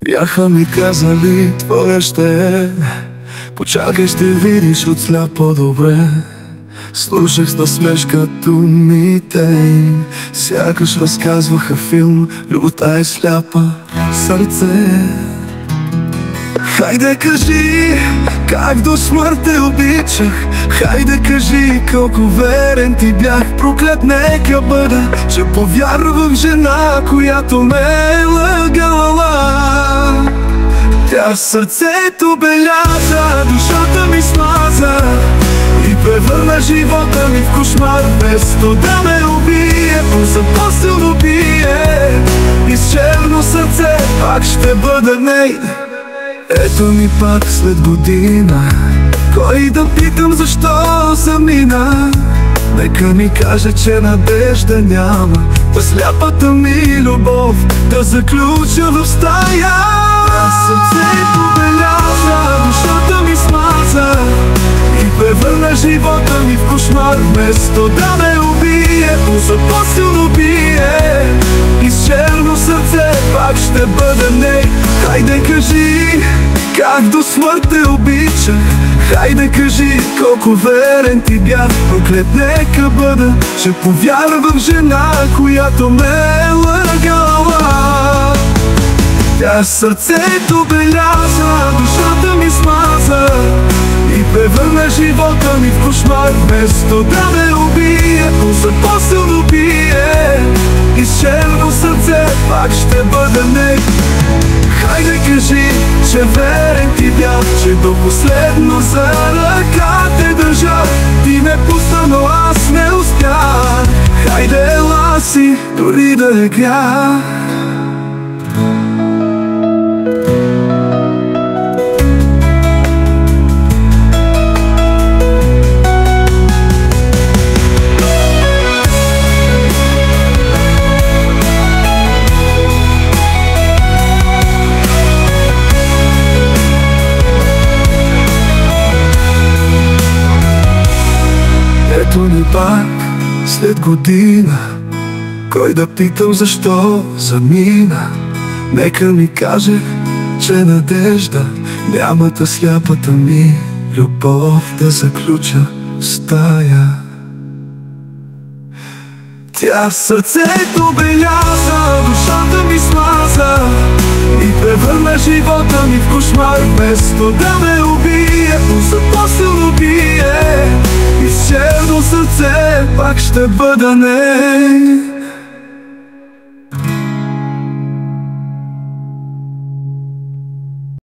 Бяха ми казали, твоя ще е. Почакай, ще видиш от сляп по-добре. Слушах с насмешка думите им, сякаш разказваха филм. Любовта е сляпа, сърце. Хайде кажи, как до смърт те обичах. Хайде кажи, колко верен ти бях. Проклет нека бъда, че повярвах в жена, която ме е лъгала. Тя сърцето беляза, душата ми смаза и превърна живота ми в кошмар. Вместо да ме убие, по-силно бие и с черно сърце пак ще бъда нейн. Ето ми пак след година, кой да питам защо замина. Нека ми каже, че надежда няма, в сляпата ми любов да заключа в стая. Сърцето беляза, душата ми смаза и превърна живота ми в кошмар. Вместо да ме убие, по-силно бие и с черно сърце пак ще бъда ней. Хайде кажи, как до смърт те обичах. Хайде кажи, колко верен ти бях. Проклет нека бъда, че повярвах в жена, която ме е лъгала. Тя сърцето беляза, душата ми смаза и превърна живота ми в кошмар. Вместо да ме убие, по-силно бие и с черно сърце пак ще бъда ней. Хайде кажи, че верен ти бях, че до последно за ръка те държа. Ти ме пусна, но аз не успях. Хайде ела си, дори да е грях. Ето ни пак след година, кой да питам защо замина. Нека ми каже, че надежда няма, да сляпата ми любов да заключа в стая. Тя сърцето беляза, душата ми смаза и превърна живота ми в кошмар. Вместо да ме убие, по-силно бие и с черно сърце пак ще бъда ней.